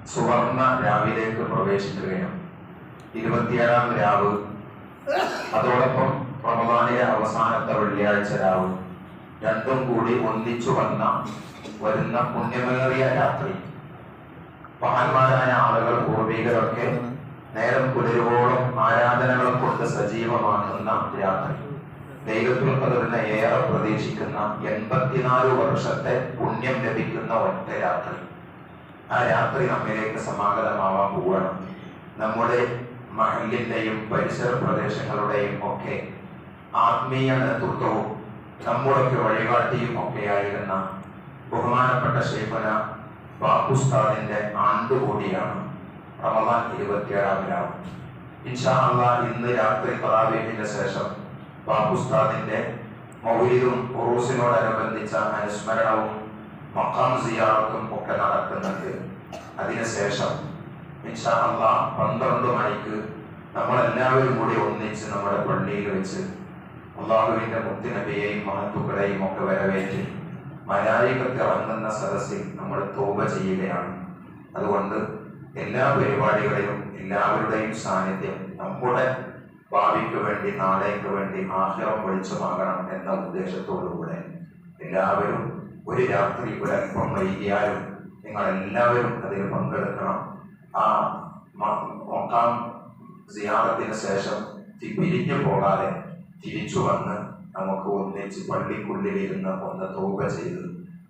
സുവർണ രാവിലേക്ക് പ്രവേശിക്കുകയാണ്. 27-ാം രാവ്, അതോടൊപ്പം റമദാനിലെ അവസാനത്തെ വെള്ളിയാഴ്ച രാവ്, രണ്ടും കൂടി ഒന്നിച്ചു വരുന്ന പുണ്യമേറിയ രാത്രി. മഹാന്മാരായ ആളുകൾ, പൂർവികരൊക്കെ നേരം പുലരുവോളം ആരാധനകളെ കൊണ്ട് സജീവമാക്കുന്ന രാത്രി. ലൈലത്തുൽ ഖദറിനെ ഏറെ പ്രതീക്ഷിക്കുന്ന 84 വർഷത്തെ പുണ്യം ലഭിക്കുന്ന ഒറ്റ രാത്രി. ആ രാത്രി നമ്മിലേക്ക് സമാഗതമാവാൻ പോവുകയാണ്. നമ്മുടെ മഹല്ലിന്റെയും പരിസര പ്രദേശങ്ങളുടെയും ഒക്കെ ആത്മീയ നേതൃത്വവും നമ്മുടെയൊക്കെ വഴികാട്ടിയും ഒക്കെയായിരുന്ന ബഹുമാനപ്പെട്ട ശൈഖുന ബാപ്പുസ്താദിന്റെ ആണ്ടുകൂടിയാണ് റമദാൻ 27-ാം രാവ്. ഇൻഷാ അല്ലാഹ് ഇന്ന് രാത്രി തറാവീഹിന്റെ ശേഷം ബാപ്പുസ്താദിന്റെ മൗലിദും ഉറൂസിനോടനുബന്ധിച്ച അനുസ്മരണവും മഖാം സിയാറത്തും ഒക്കെ നടക്കുന്നുണ്ട്. അതിനുശേഷം ഇൻഷാ അല്ലാഹ് 12 മണിക്ക് നമ്മളെല്ലാവരും കൂടി ഒന്നിച്ച് നമ്മുടെ പള്ളിയിൽ വെച്ച് അള്ളാഹുവിന്റെ മുത്തുനബിയെയും മഹത്തുക്കളെയും ഒക്കെ വരവേറ്റ് മലായികത്ത് ഇറങ്ങുന്ന സദസ്സിൽ നമ്മൾ തൗബ ചെയ്യുകയാണ്. അതുകൊണ്ട് എല്ലാ പരിപാടികളിലും എല്ലാവരുടെയും സാന്നിധ്യം നമ്മുടെ ഭാവിക്ക് വേണ്ടി, നാളേക്ക് വേണ്ടി ആഖിറം വെളിച്ചമാകണം എന്ന ഉദ്ദേശത്തോടുകൂടെ എല്ലാവരും ഒരു രാത്രി ഒരൽപ്പം വൈകിയാലും നിങ്ങൾ എല്ലാവരും അതിൽ പങ്കെടുക്കണം. ആ മഖാം സിയാറത്തിന് ശേഷം പിരിഞ്ഞു പോകാതെ തിരിച്ചു വന്ന് നമുക്ക് ഒന്നിച്ച് പള്ളിക്കുള്ളിലിരുന്ന് ഒന്ന് തൗബ ചെയ്ത്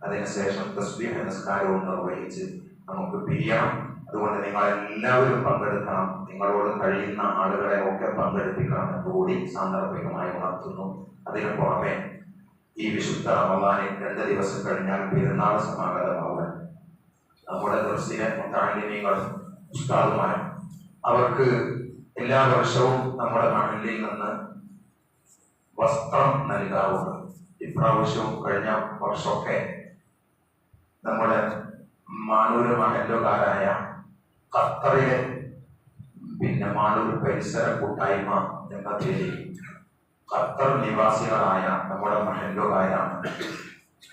അതിനുശേഷം തസ്ബീഹ് നിസ്കാരവും നിർവഹിച്ച് നമുക്ക് പിരിയണം. അതുകൊണ്ട് നിങ്ങൾ എല്ലാവരും പങ്കെടുക്കണം. നിങ്ങളോട് കഴിയുന്ന ആളുകളെ ഒക്കെ പങ്കെടുപ്പിക്കണം എന്നുകൂടി സാന്ദർഭികമായി ഉണർത്തുന്നു. അതിനു പുറമെ ഈ വിശുദ്ധ റമദാനിൽ 2 ദിവസം കഴിഞ്ഞാൽ പെരുന്നാൾ സമാഗതമാവാൻ നമ്മുടെ ദർസിലെ മുത്തഅല്ലിമീങ്ങളും ഉസ്താദുമാരും അവർക്ക് എല്ലാ വർഷവും നമ്മുടെ മഹല്ലിൽ നിന്ന് വസ്ത്രം നൽകാറുണ്ട്. ഇപ്രാവശ്യവും കഴിഞ്ഞ വർഷമൊക്കെ നമ്മുടെ മാനൂര് മഹല്ലുകാരായ ഖത്തറിലെ മാനൂർ പരിസര കൂട്ടായ്മ എന്ന പേരിൽ ഖത്തർ നിവാസികളായ നമ്മുടെ മഹല്ലുകാരാണ്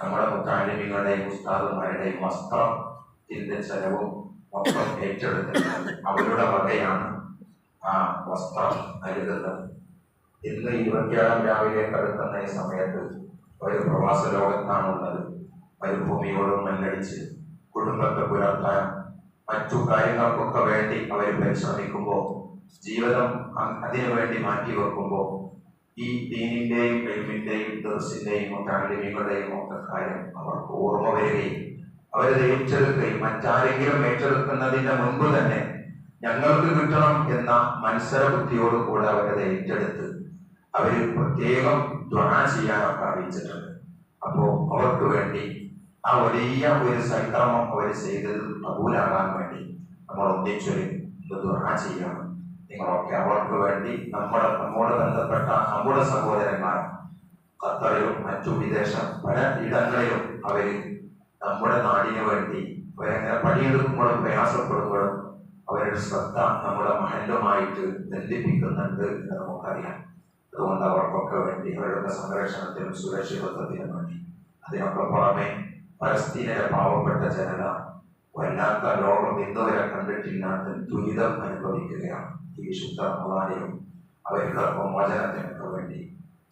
നമ്മുടെ മുത്തഅല്ലിമീങ്ങളുടെയും ഉസ്താദുമാരുടെയും വസ്ത്രത്തിന്റെ ചെലവും മൊത്തം ഏറ്റെടുത്തിട്ടുണ്ട്. അവരുടെ വകയാണ് ആ വസ്ത്രം നൽകുന്നത്. ഇന്ന് 27-ാം രാവിലേക്ക് അടുക്കുന്ന ഈ സമയത്ത് ഒരു പ്രവാസ ലോകത്താണുള്ളത്. മരുഭൂമിയോടും മല്ലടിച്ച് കുടുംബത്തെ പുലർത്താൻ മറ്റു കാര്യങ്ങൾക്കൊക്കെ വേണ്ടി അവർ പരിശ്രമിക്കുമ്പോൾ, ജീവിതം അതിനു വേണ്ടി മാറ്റിവെക്കുമ്പോൾ ഈ ദീനിന്റെയും ഇൽമിന്റെയും ദർസിന്റെയും മുത്തഅല്ലിമീങ്ങളുടെയും ഒക്കെ കാര്യം അവർക്ക് ഓർമ്മ വരികയും അവരത് ഏറ്റെടുക്കുകയും മറ്റാരെങ്കിലും ഏറ്റെടുക്കുന്നതിന്റെ മുൻപ് തന്നെ ഞങ്ങൾക്ക് കിട്ടണം എന്ന മത്സര ബുദ്ധിയോടുകൂടെ അവരത് ഏറ്റെടുത്ത് അവര് പ്രത്യേകം ദുആ ചെയ്യാനൊക്കെ അറിയിച്ചിട്ടുണ്ട്. അപ്പോ അവർക്ക് വേണ്ടി ആ വലിയ ഒരു സൽക്കർമ്മം അവർ ചെയ്തത് കബൂലാകാൻ വേണ്ടി നമ്മൾ ഒന്നിച്ചൊരു ദുആ ചെയ്യണം. നിങ്ങളൊക്കെ അവർക്ക് വേണ്ടി നമ്മോട് ബന്ധപ്പെട്ട നമ്മുടെ സഹോദരന്മാർ ഖത്തറിലും മറ്റു വിദേശ പല ഇടങ്ങളിലും അവര് നമ്മുടെ നാടിന് വേണ്ടി അവരെങ്ങനെ പണിയെടുക്കുമ്പോഴും പ്രയാസപ്പെടുമ്പോഴും അവരുടെ ശ്രദ്ധ നമ്മുടെ മഹല്ലുമായിട്ട് ബന്ധിപ്പിക്കുന്നുണ്ട് എന്ന് നമുക്കറിയാം. അതുകൊണ്ട് അവർക്കൊക്കെ വേണ്ടി അവരുടെ സംരക്ഷണത്തിനും സുരക്ഷിതത്വത്തിനും വേണ്ടി, അതിനൊക്കെ പുറമെ പലസ്തീനിലെ പാവപ്പെട്ട ജനത വല്ലാത്ത ലോകം ഇന്നുവരെ കണ്ടിട്ടില്ലാത്ത ദുരിതം അനുഭവിക്കുകയാണ്. ഈ വിശുദ്ധ റമദാനിലും അവർക്ക് മോചനത്തിനൊക്കെ വേണ്ടി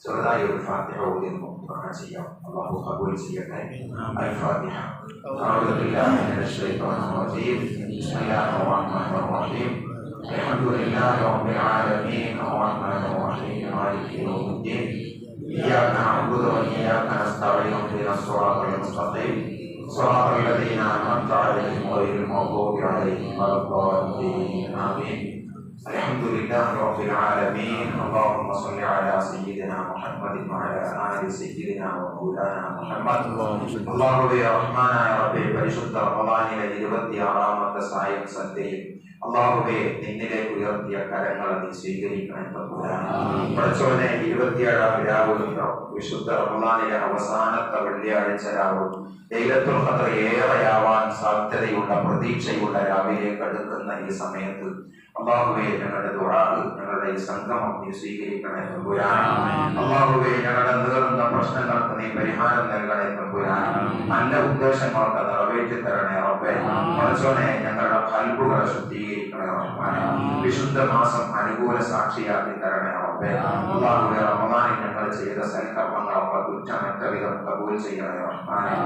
ചെറുതായി ഒരു ഫാത്തിഹ ഓതി ദുആ ചെയ്യാം. അല്ലാഹു ഖബൂൽ ചെയ്യട്ടെ. അൽ ഫാത്തിഹ. അഊദു ബില്ലാഹി മിനശ് ശൈത്വാനിർ റജീം. ബിസ്മില്ലാഹിർ റഹ്മാനിർ റഹീം. അൽഹംദുലില്ലാഹി റബ്ബിൽ ആലമീൻ. അർറഹ്മാനിർ റഹീം. മാലികി യൗമിദ്ദീൻ. ഇയ്യാക നഅ്ബുദു വ ഇയ്യാക നസ്തഈൻ. ഇഹ്ദിനസ് സിറാത്തൽ മുസ്തഖീം. സിറാത്തൽ ലദീന അൻഅംത അലൈഹിം ഗൈറിൽ മഗ്ദൂബി അലൈഹിം വലദ്ദാല്ലീൻ. ആമീൻ. الحمد لله رب العالمين. اللهم صل على سيدنا محمد وعلى آل سيدنا ومولانا محمد. الله يا رحمن يا ربي പരിശുദ്ധ റമദാനിലെ 26-ാമത്തെ സായം സന്ധ്യയിൽ അള്ളാഹുവേ നിന്നിലേക്ക് ഉയർത്തിയ കരങ്ങൾ നീ സ്വീകരിക്കണേ തമ്പുരാനെ. പഠിച്ചവനെ 27-ാം രാവ് വിശുദ്ധ റമളാനിലെ അവസാനത്തെ വെള്ളിയാഴ്ച രാവ് ലൈലത്തുൽ ഖദ്ർ ഏറെയാവാൻ സാധ്യതയുള്ള പ്രതീക്ഷയുള്ള രാവിലേക്ക് അടുക്കുന്ന ഈ സമയത്ത് അള്ളാഹുവേ ഞങ്ങളുടെ ദുആ ഞങ്ങളുടെ ഈ സംഗമം നീ സ്വീകരിക്കണേ തമ്പുരാനെ. അള്ളാഹുവേ ഞങ്ങളുടെ നീറുന്ന പ്രശ്നങ്ങൾക്ക് നീ പരിഹാരം നൽകണേ തമ്പുരാനെ. നല്ല ഉദ്ദേശങ്ങളൊക്കെ നിറവേറ്റി തരണേ റബ്ബേ. പഠിച്ചവനെ ഞങ്ങളുടെ ഖൽബുകളെ ശുദ്ധീകരിക്കണേ റഹ്മാനെ. വിശുദ്ധ മാസം അനുകൂല സാക്ഷിയാക്കി തരണേ റബ്ബേ. അള്ളാഹുവേ റമളാനിൽ ഞങ്ങൾ ചെയ്ത സൽക്കർമ്മങ്ങളൊക്കെ കുറ്റമറ്റ വിധം കബൂൽ ചെയ്യണേ റഹ്മാനെ.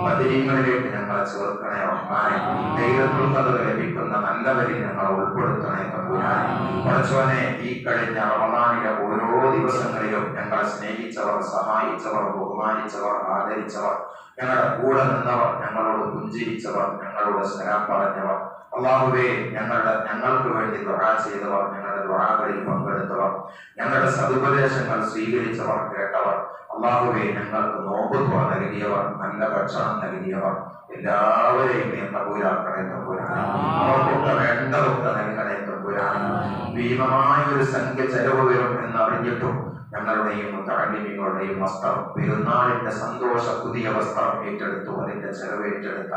ബദരീങ്ങളിലേക്ക് ഞങ്ങളെ ചേർക്കണേ റഹ്മാനെ. ലൈലത്തുൽ ഖദ്ർ ലഭിക്കുന്ന നല്ലവരിൽ ഞങ്ങളെ ഉൾപ്പെടുത്തണേ തമ്പുരാനെ. പഠിച്ചവനെ ഈ കഴിഞ്ഞ റമളാനിലെ ഓരോ ദിവസങ്ങളിലും ഞങ്ങളെ സ്നേഹിച്ചവർ, സഹായിച്ചവർ, ബഹുമാനിച്ചവർ, ആദരിച്ചവർ, ഞങ്ങളുടെ കൂടെ നിന്നവർ, ഞങ്ങളോട് പുഞ്ചിരിച്ചവർ, ഞങ്ങളോട് സ്നേഹം പറഞ്ഞവർ, അള്ളാഹുവേ ഞങ്ങൾക്ക് വേണ്ടി ദുആ ചെയ്തവർ, ഞങ്ങളുടെ ദുആകളിൽ പങ്കെടുത്തവർ, ഞങ്ങളുടെ സതുപദേശങ്ങൾ സ്വീകരിച്ചവർ, കേട്ടവർ, അള്ളാഹുവേ ഞങ്ങൾക്ക് നോമ്പ് നൽകിയവർ, നല്ല ഭക്ഷണം നൽകിയവർ, എല്ലാവരെയും നീ കബൂലാക്കണേ തമ്പുരാനെ. അവർക്കൊക്കെ വേണ്ടതൊക്കെ നൽകണേ തമ്പുരാനെ. ഭീമമായ ഒരു സംഖ്യ ചെലവ് വരും എന്നറിഞ്ഞിട്ടും ഞങ്ങളുടെയും താഴ്മികളുടെയും വസ്ത്രം, പെരുന്നാളിന്റെ സന്തോഷ പുതിയ വസ്ത്രം ഏറ്റെടുത്തു അതിന്റെ ചെലവേറ്റെടുത്ത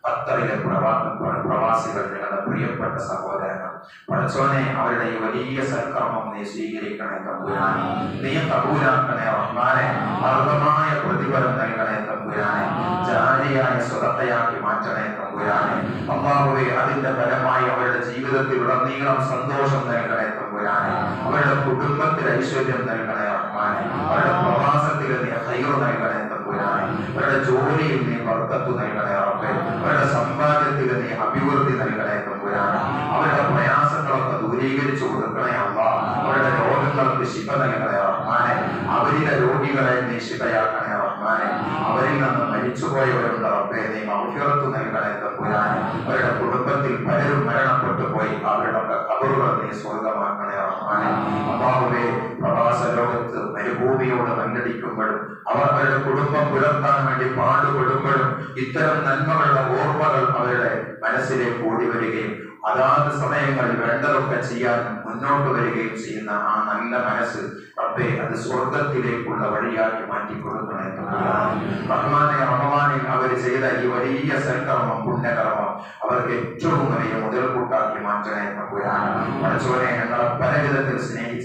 ഖത്തറിലെ പ്രവാസികൾ, ഞങ്ങളുടെ പ്രിയപ്പെട്ട സഹോദരങ്ങൾ, പഠിച്ചോനെ അവരുടെ ഈ വലിയ സൽക്കർമ്മം നീ സ്വീകരിക്കണേ തമ്പുരാനെ. നീ കബൂലാക്കണേ റഹ്മാനെ. അർഹമായ പ്രതിഫലം നൽകണേ തമ്പുരാനെ. ജാരിയായ സ്വതത്തയാക്കി മാറ്റണേ തമ്പുരാനെ. അല്ലാഹുവേ അതിന്റെ ഫലമായി അവരുടെ ജീവിതത്തിൽ ഉടനീളം സന്തോഷം നൽകണേ തമ്പുരാനെ. അവരുടെ കുടുംബത്തിൽ ഐശ്വര്യം നൽകണേ റഹ്മാനെ. അവരുടെ പ്രവാസത്തിൽ നീ ഖൈർ നൽകണേ തമ്പുരാനെ. അവരുടെ ജോലിയിൽ നീ ബർക്കത്ത് നൽകണേ റബ്ബേ. അവരുടെ സമ്പാദ്യത്തിൽ നീ അഭിവൃദ്ധി നൽകണേ തമ്പുരാനെ. അവരുടെ പ്രയാസങ്ങളൊക്കെ ദൂരീകരിച്ചു കൊടുക്കണേ അല്ലാഹ്. അവരുടെ രോഗങ്ങൾക്ക് ശിഫ നൽകണേ റഹ്മാനെ. അവരിലെ രോഗികളെ നീ ശിഫയാക്കണേ റഹ്മാനെ. അവരിൽ നിന്ന് മരിച്ചുപോയവരുണ്ട് റബ്ബേ, നീ മഗ്ഫിറത്ത് നൽകണേ തമ്പുരാനെ. അവരുടെ കുടുംബത്തിൽ പലരും മരണപ്പെട്ടു പോയി, അവരുടെ ഖബറുകൾ നീ സ്വർഗമാക്കണേ റഹ്മാനെ. അല്ലാഹുവേ പ്രവാസ ലോകത്ത് മരുഭൂമിയോട് മല്ലടിക്കുമ്പോഴും അവർ അവരുടെ കുടുംബം പുലർത്താൻ വേണ്ടി പാടുപെടുമ്പോഴും ഇത്തരം നന്മകളുടെ ഓർമ്മകൾ അവരുടെ മനസ്സിലേക്ക് ഓടി വരികയും അതാത് സമയങ്ങളിൽ വേണ്ടതൊക്കെ ചെയ്യാൻ മുന്നോട്ട് വരികയും ചെയ്യുന്ന ആ നല്ല മനസ്സ് റബ്ബേ അത് സ്വർഗത്തിലേക്കുള്ള വഴിയാക്കി മാറ്റിക്കൊടുക്കണേ റഹ്മാനെ. റമളാനിൽ അവർ ചെയ്ത ഈ വലിയ സൽക്കർമ്മം, പുണ്യകർമ്മം അവർക്ക് ഏറ്റവും വലിയ മുതൽക്കൂട്ടാക്കി മാറ്റണേ തമ്പുരാനെ. പഠിച്ചവനെ ഞങ്ങളെ പല വിധത്തിൽ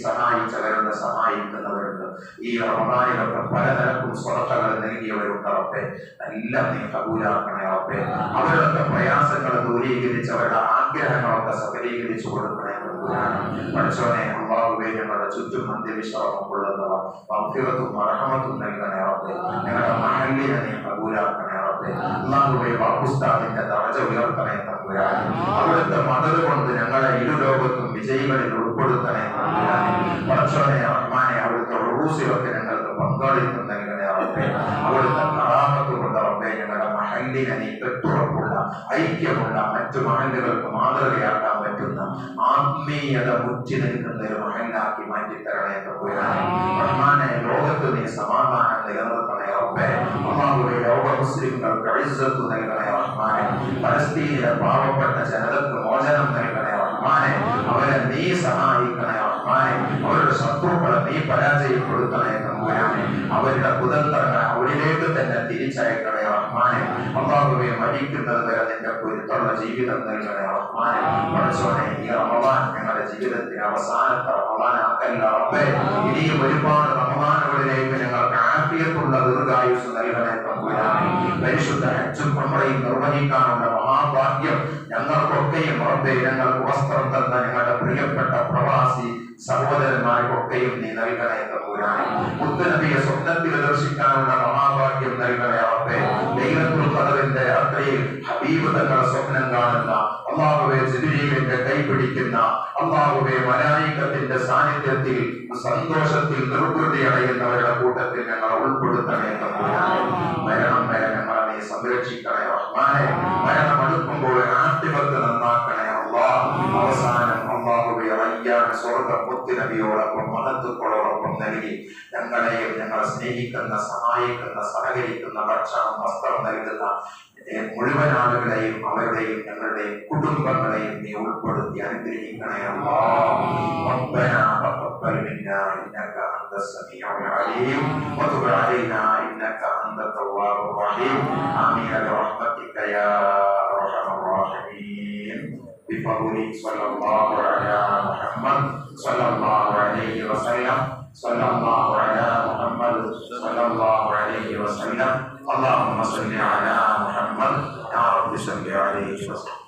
സഹായിച്ചവരുണ്ട്, സഹായിക്കുന്നവരുണ്ട്. ഈ റമളാനിലൊക്കെ പലതരക്കും സ്വതകൾ നൽകിയവരുണ്ട് റബ്ബേ. എല്ലാം നീ കബൂലാക്കണേ റബ്ബേ. അവരുടെ പ്രയാസങ്ങൾ ദൂരീകരിച്ച് അവരുടെ ആഗ്രഹങ്ങളൊക്കെ സഫലീകരിച്ചു കൊടുക്കണേ തമ്പുരാനെ. പഠിച്ചവനെ അല്ലാഹുവേ ഞങ്ങളുടെ ചുറ്റും അന്ത്യവിശ്വാസം കൊള്ളുന്നവർ മഗ്ഫിറത്തും റഹ്മത്തും നൽകണേ റബ്ബേ. ഞങ്ങളുടെ മഹല്ലിനെ നീ കബൂലാക്കണേ റബ്ബേ. അല്ലാഹുവേ ഉസ്താദിന്റെ ദറജ ഉയർത്തണേ തമ്പുരാനെ. അവിടുത്തെ മദദ് കൊണ്ട് ഞങ്ങളെ ഇരുലോകത്തും വിജയികളിൽ ഉൾപ്പെടുത്തണേ തമ്പുരാനെ. പഠിച്ചവനെ റഹ്മാനെ അവിടുത്തെ റൂസിലൊക്കെ ഞങ്ങൾക്ക് പങ്കാളിത്തം നൽകണേ റബ്ബേ. അവിടുത്തെ കറാമത്ത് കൊണ്ട് റബ്ബേ ഞങ്ങളുടെ മഹല്ലിനെ നീ കെട്ടുറപ്പുള്ള, ഐക്യമുള്ള, മറ്റു മഹല്ലുകൾക്ക് മാതൃകയാക്കാൻ പറ്റുന്ന ആത്മീയത മുറ്റി നിൽക്കുന്ന ഒരു മഹല്ലാക്കി മാറ്റിത്തരണേ തമ്പുരാനെ. റഹ്മാനെ ലോകത്ത് നീ സമാധാനം നിലനിർത്തണേ റബ്ബേ. അല്ലാഹുവേ ലോക മുസ്ലിംകൾക്ക് ഇസ്സത്ത് നൽകണേ റഹ്മാനെ. പലസ്തീനിലെ പാവപ്പെട്ട ജനതക്ക് മോചനം നൽകണേ റഹ്മാനെ. അവരെ നീ സഹായിക്കണേ റഹ്മാനെ. അവരുടെ ശത്രുക്കളെ നീ പരാജയപ്പെടുത്തണേ തമ്പുരാനെ. അവരുടെ കുതന്ത്രങ്ങൾ അവരിലേക്ക് തന്നെ തിരിച്ചയക്കണേ റഹ്മാനെ. അല്ലാഹുവേ മരിക്കുന്നത് വരെ നിന്റെ പൊരുത്തുള്ള ജീവിതം നൽകണേ റഹ്മാനെ. പഠിച്ചോനെ ഈ റമളാൻ ഞങ്ങളുടെ ജീവിതത്തിൽ അവസാനത്തെ റമളാനാക്കല്ല റബ്ബേ. ഇനിയും ഒരുപാട് റമളാനുകളിലേക്ക് ഞങ്ങൾക്ക് ആഫിയത്തുള്ള ദീർഘായുസ് നൽകണേ തമ്പുരാനെ. പരിശുദ്ധ ഹജ്ജും ഉംറയും നിർവഹിക്കാനുള്ള മഹാഭാഗ്യം ഞങ്ങൾക്കൊക്കെയും റബ്ബേ, ഞങ്ങൾക്ക് വസ്ത്രം തന്ന ഞങ്ങളുടെ പ്രിയപ്പെട്ട പ്രവാസി സഹോദരന്മാർക്കൊക്കെയും നീ നൽകണേ തമ്പുരാനെ. മുത്തുനബിയെ സ്വപ്നത്തിൽ ദർശിക്കാനുള്ള മഹാഭാഗ്യം നൽകണേ റബ്ബേ. ലൈലത്തുൽ ഖദ്റിന്റെ രാത്രിയിൽ ഹബീബ് തങ്ങളുടെ സ്വപ്നം കാണുന്ന അല്ലാഹുവേ, ജിബ്രീലിന്റെ കൈ പിടിക്കുന്ന അല്ലാഹുവേ, മലായികത്തിന്റെ സാന്നിധ്യത്തിൽ സന്തോഷത്തിൽ നിർവൃതി അടയുന്നവരുടെ കൂട്ടത്തിൽ ഞങ്ങളെ ഉൾപ്പെടുത്തണേ തമ്പുരാനെ. മരണം വരെ ഞങ്ങളെ നീ സംരക്ഷിക്കണേ റഹ്മാനെ. മരണം അടുക്കുമ്പോൾ ആത്തിമത്ത് നന്നാക്കണേ അല്ലാഹ്. അവസാനം അല്ലാഹുവേ റയ്യാൻ സ്വർഗ്ഗം മുത്തുനബിയോടൊപ്പം മഹത്തുക്കളോടൊപ്പം നൽകി ഞങ്ങളെയും ഞങ്ങളെ സ്നേഹിക്കുന്ന സഹായിക്കുന്ന സഹകരിക്കുന്ന ഭക്ഷണം വസ്ത്രം നൽകുന്ന മുഴുവൻ ആളുകളെയും അവരുടെയും ഞങ്ങളുടെയും കുടുംബങ്ങളെയും നീ ഉൾപ്പെടുത്തി അനുഗ്രഹിക്കണേ ربنا تقبل منا انك انت السميع العليم وتب علينا انك انت التواب الرحيم امين برحمتك يا ارحم الراحمين بفضلك صلى الله على محمد صلى الله عليه وسلم صلى الله على محمد صلى الله عليه وسلم اللهم صل على محمد يا رب صل عليه وسلم